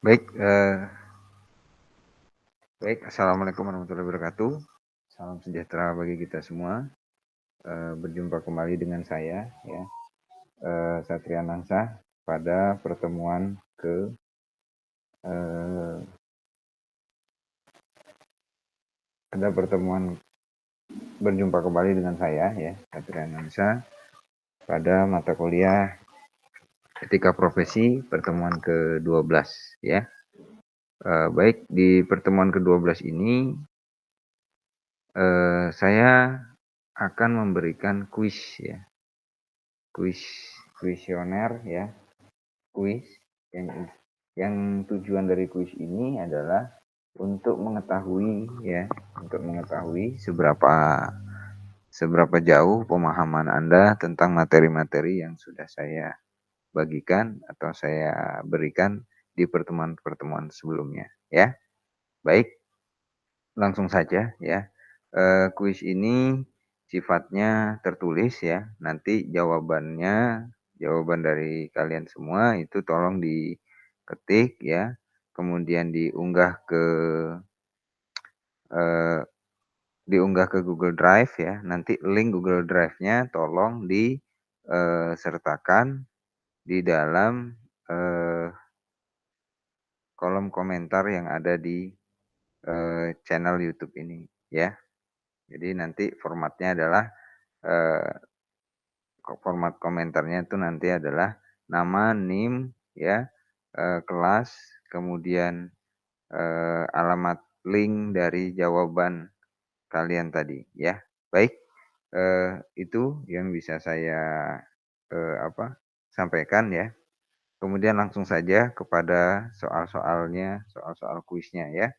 Baik, Assalamualaikum warahmatullahi wabarakatuh. Salam sejahtera bagi kita semua. Berjumpa kembali dengan saya, ya, Satria Nansah pada pertemuan eh, berjumpa kembali dengan saya, ya, Satria Nansah pada mata kuliah Etika Profesi pertemuan ke-12, ya. Baik, di pertemuan ke-12 ini saya akan memberikan kuis, ya. Kuesioner, ya, kuis yang tujuan dari kuis ini adalah untuk mengetahui, ya, seberapa jauh pemahaman Anda tentang materi-materi yang sudah saya bagikan atau saya berikan di pertemuan-pertemuan sebelumnya, ya. Baik, langsung saja, ya. Kuis ini sifatnya tertulis, ya. Nanti jawaban dari kalian semua itu tolong diketik, ya. Kemudian eh, diunggah ke Google Drive, ya. Nanti link Google Drive-nya tolong disertakan di dalam kolom komentar yang ada di channel YouTube ini, ya. Jadi nanti formatnya adalah eh, format komentarnya itu nanti adalah nama, NIM, ya, kelas, kemudian alamat link dari jawaban kalian tadi, ya. Baik, itu yang bisa saya sampaikan, ya. Kemudian langsung saja kepada soal-soal kuisnya, ya.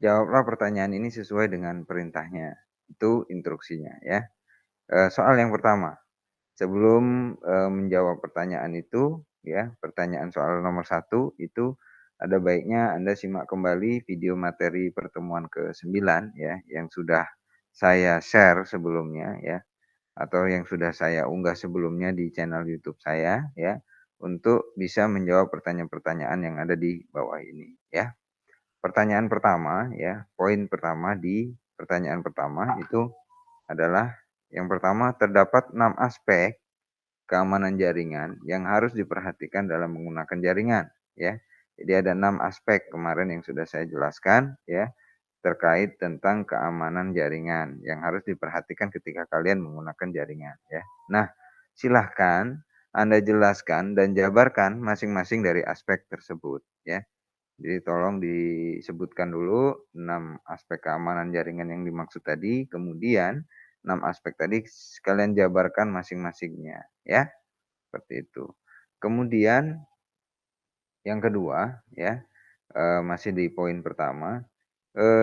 Jawablah pertanyaan ini sesuai dengan perintahnya. Itu instruksinya, ya. Soal yang pertama. Sebelum, menjawab pertanyaan itu, ya, pertanyaan soal nomor 1 itu ada baiknya Anda simak kembali video materi pertemuan ke-9, ya, yang sudah saya share sebelumnya, ya, atau yang sudah saya unggah sebelumnya di channel YouTube saya, ya, untuk bisa menjawab pertanyaan-pertanyaan yang ada di bawah ini, ya. Pertanyaan pertama, ya, poin pertama di pertanyaan pertama itu adalah yang pertama, terdapat 6 aspek keamanan jaringan yang harus diperhatikan dalam menggunakan jaringan, ya. Jadi ada 6 aspek kemarin yang sudah saya jelaskan, ya, terkait tentang keamanan jaringan yang harus diperhatikan ketika kalian menggunakan jaringan, ya. Nah, silahkan Anda jelaskan dan jabarkan masing-masing dari aspek tersebut, ya. Jadi tolong disebutkan dulu 6 aspek keamanan jaringan yang dimaksud tadi, kemudian 6 aspek tadi sekalian jabarkan masing-masingnya, ya. Seperti itu. Kemudian yang kedua, ya, masih di poin pertama,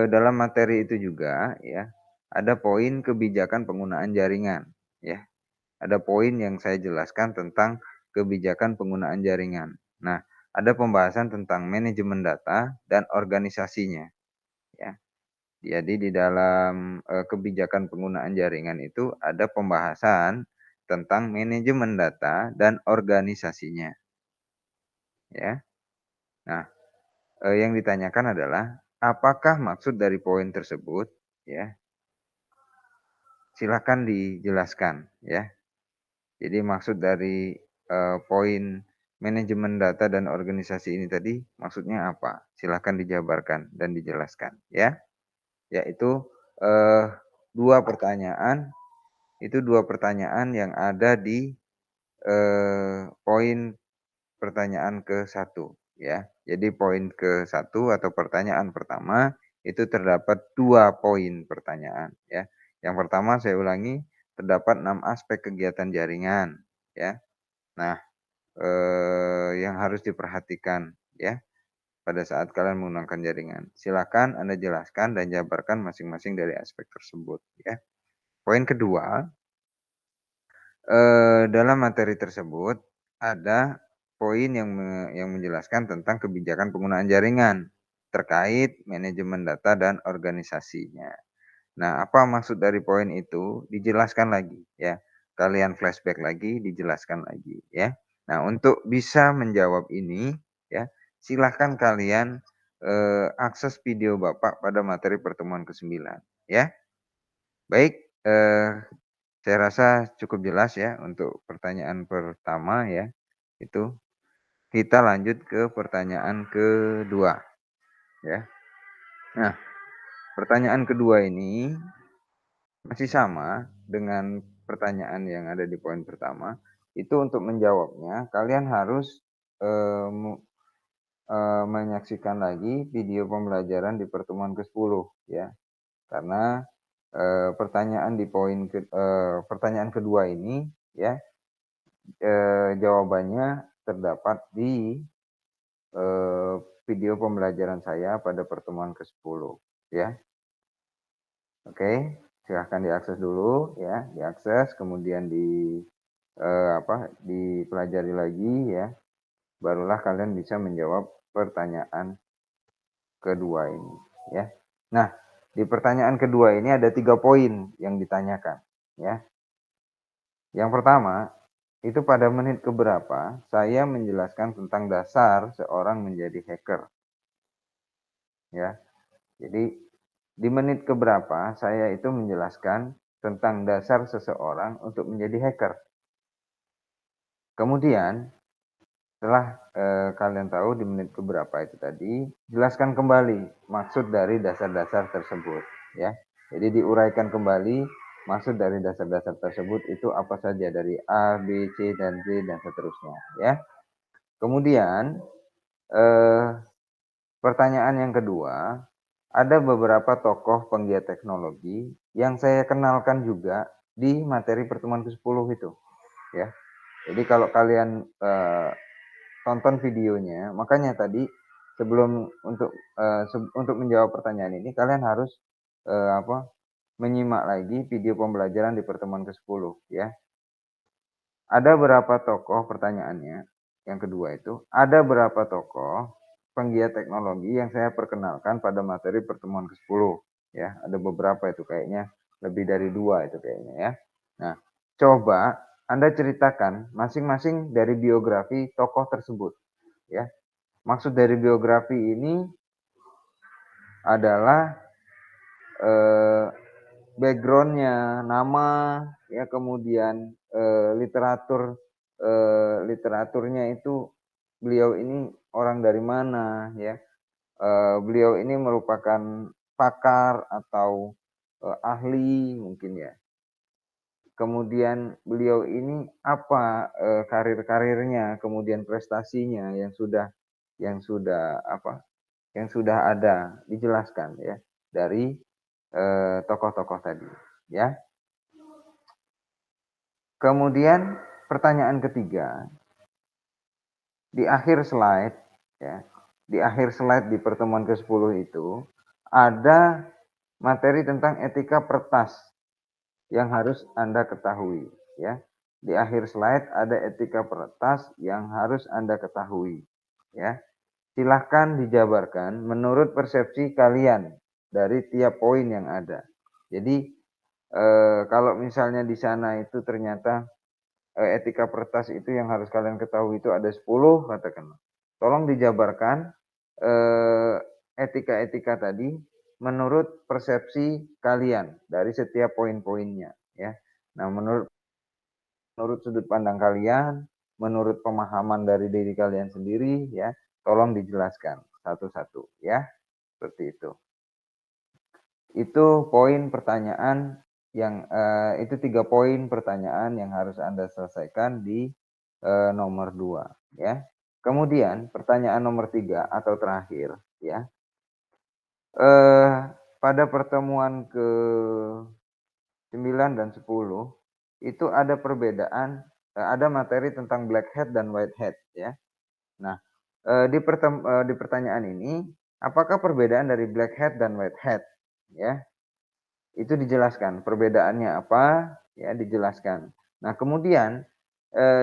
dalam materi itu juga, ya, ada poin kebijakan penggunaan jaringan, ya. Ada poin yang saya jelaskan tentang kebijakan penggunaan jaringan. Nah, ada pembahasan tentang manajemen data dan organisasinya, ya. Jadi di dalam, kebijakan penggunaan jaringan itu ada pembahasan tentang manajemen data dan organisasinya, ya. Nah, yang ditanyakan adalah, apakah maksud dari poin tersebut, ya? Silakan dijelaskan, ya. Jadi maksud dari, poin manajemen data dan organisasi ini tadi maksudnya apa? Silakan dijabarkan dan dijelaskan, ya. Yaitu, eee, 2 pertanyaan, itu 2 pertanyaan yang ada di, poin pertanyaan ke-1, ya. Jadi poin ke-1 atau pertanyaan pertama, itu terdapat 2 poin pertanyaan, ya. Yang pertama saya ulangi, terdapat 6 aspek kegiatan jaringan, ya. Nah, yang harus diperhatikan, ya, pada saat kalian menggunakan jaringan. Silakan Anda jelaskan dan jabarkan masing-masing dari aspek tersebut, ya. Poin kedua, dalam materi tersebut ada poin yang menjelaskan tentang kebijakan penggunaan jaringan terkait manajemen data dan organisasinya. Nah, apa maksud dari poin itu? Dijelaskan lagi, ya. Kalian flashback lagi, dijelaskan lagi, ya. Nah, untuk bisa menjawab ini ya, silahkan kalian, akses video Bapak pada materi pertemuan ke-9 ya. Baik, saya rasa cukup jelas ya untuk pertanyaan pertama ya, itu. Kita lanjut ke pertanyaan kedua ya. Nah, pertanyaan kedua ini masih sama dengan pertanyaan yang ada di poin pertama. Itu untuk menjawabnya kalian harus, menyaksikan lagi video pembelajaran di pertemuan ke-10 ya. Karena, pertanyaan kedua ini ya, jawabannya terdapat di, eee, video pembelajaran saya pada pertemuan ke-10 ya. Oke, silahkan diakses dulu ya, diakses kemudian dipelajari lagi ya, barulah kalian bisa menjawab pertanyaan kedua ini ya. Nah, di pertanyaan kedua ini ada 3 poin yang ditanyakan ya. Yang pertama, itu pada menit keberapa saya menjelaskan tentang dasar seorang menjadi hacker ya. Jadi di menit keberapa saya itu menjelaskan tentang dasar seseorang untuk menjadi hacker. Kemudian setelah, kalian tahu di menit keberapa itu tadi, jelaskan kembali maksud dari dasar-dasar tersebut ya. Jadi diuraikan kembali maksud dari dasar-dasar tersebut itu apa saja dari A, B, C, dan D dan seterusnya ya. Kemudian, eee, pertanyaan yang kedua, ada beberapa tokoh penggiat teknologi yang saya kenalkan juga di materi pertemuan ke-10 itu ya. Jadi kalau kalian, tonton videonya, makanya tadi sebelum untuk menjawab pertanyaan ini kalian harus, menyimak lagi video pembelajaran di pertemuan ke-10 ya. Ada berapa tokoh pertanyaannya, yang kedua itu, ada berapa tokoh penggiat teknologi yang saya perkenalkan pada materi pertemuan ke-10 ya, ada beberapa itu kayaknya lebih dari 2 itu kayaknya ya. Nah, coba Anda ceritakan masing-masing dari biografi tokoh tersebut ya. Maksud dari biografi ini adalah, eee, background-nya, nama, ya kemudian, literaturnya itu beliau ini orang dari mana ya, beliau ini merupakan pakar atau, ahli mungkin ya. Kemudian beliau ini apa, karir-karirnya, kemudian prestasinya yang sudah ada, dijelaskan ya, dari, tokoh-tokoh tadi, ya. Kemudian pertanyaan ketiga, di akhir slide ya, di akhir slide di pertemuan ke-10 itu, ada materi tentang etika pertas yang harus Anda ketahui, ya. Di akhir slide ada etika pertas yang harus Anda ketahui, ya. Silahkan dijabarkan menurut persepsi kalian dari tiap poin yang ada. Jadi, kalau misalnya di sana itu ternyata, etika peretas itu yang harus kalian ketahui itu ada 10 katakanlah. Tolong dijabarkan, eee, etika-etika tadi menurut persepsi kalian dari setiap poin-poinnya, ya. Nah, menurut sudut pandang kalian, menurut pemahaman dari diri kalian sendiri ya, tolong dijelaskan satu-satu ya, seperti itu. Itu poin pertanyaan itu 3 poin pertanyaan yang harus Anda selesaikan di, nomor 2 ya. Kemudian pertanyaan nomor 3 atau terakhir ya, eee, pada pertemuan ke-9 dan 10 itu ada perbedaan, ada materi tentang black hat dan white hat ya. Nah, di pertanyaan ini, apakah perbedaan dari black hat dan white hat? Ya, itu dijelaskan perbedaannya apa, ya dijelaskan. Nah kemudian,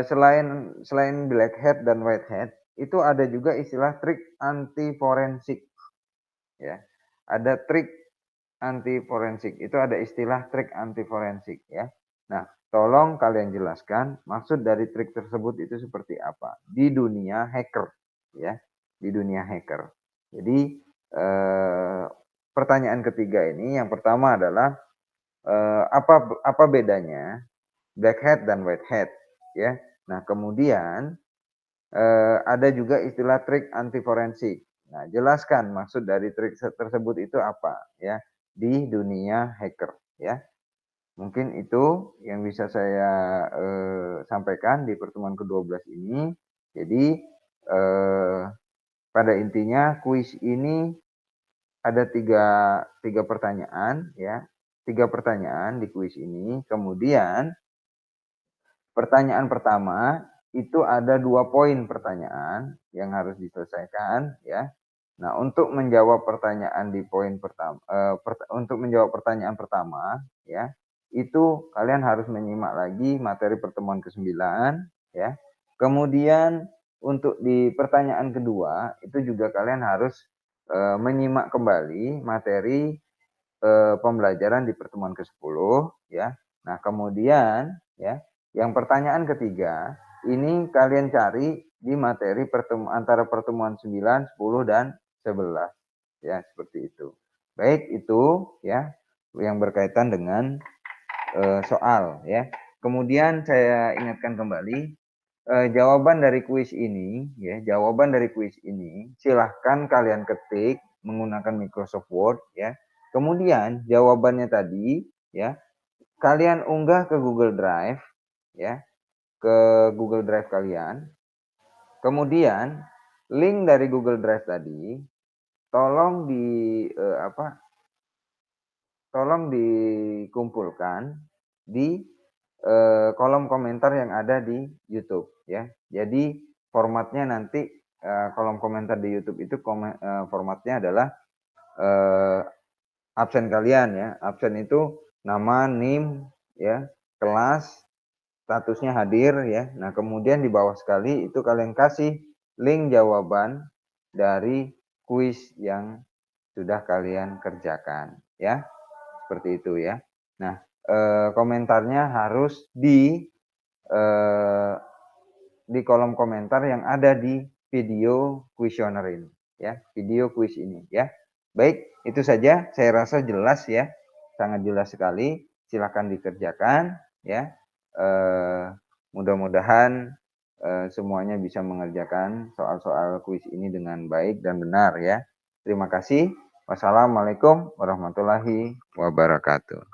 selain selain black hat dan white hat, itu ada juga istilah trik anti forensik, ya. Ada trik anti forensik, itu ada istilah trik anti forensik, ya. Nah, tolong kalian jelaskan maksud dari trik tersebut itu seperti apa di dunia hacker, ya, di dunia hacker. Jadi, pertanyaan ketiga ini yang pertama adalah, apa bedanya black hat dan white hat, ya. Nah, kemudian, ada juga istilah trik anti forensik. Nah, jelaskan maksud dari trik tersebut itu apa, ya, di dunia hacker, ya. Mungkin itu yang bisa saya, sampaikan di pertemuan ke-12 ini. Jadi, eee, pada intinya kuis ini ada tiga pertanyaan, ya, 3 pertanyaan di kuis ini. Kemudian pertanyaan pertama itu ada 2 poin pertanyaan yang harus diselesaikan, ya. Nah, untuk menjawab pertanyaan di poin pertama, untuk menjawab pertanyaan pertama, ya, itu kalian harus menyimak lagi materi pertemuan ke-9, ya. Kemudian untuk di pertanyaan kedua, itu juga kalian harus, menyimak kembali materi, pembelajaran di pertemuan ke-10, ya. Nah, kemudian, ya, yang pertanyaan ketiga, ini kalian cari di materi antara pertemuan 9, 10, dan 11, ya, seperti itu. Baik, itu ya yang berkaitan dengan soal, ya. Kemudian saya ingatkan kembali, jawaban dari kuis ini, ya, jawaban dari kuis ini silahkan kalian ketik menggunakan Microsoft Word, ya. Kemudian jawabannya tadi, ya, kalian unggah ke Google Drive, ya, ke Google Drive kalian. Kemudian link dari Google Drive tadi tolong tolong dikumpulkan di, kolom komentar yang ada di YouTube, ya. Jadi formatnya nanti, kolom komentar di YouTube itu formatnya adalah, eee, absen kalian, ya. Absen itu nama, NIM, ya, kelas, statusnya hadir, ya. Nah, kemudian di bawah sekali itu kalian kasih link jawaban dari kuis yang sudah kalian kerjakan, ya. Seperti itu, ya. Nah, komentarnya harus eee, di kolom komentar yang ada di video kuesioner ini, ya, video kuis ini, ya. Baik, itu saja, saya rasa jelas, ya, sangat jelas sekali, silakan dikerjakan, ya. Mudah-mudahan, semuanya bisa mengerjakan soal-soal kuis ini dengan baik dan benar, ya. Terima kasih. Wassalamualaikum warahmatullahi wabarakatuh.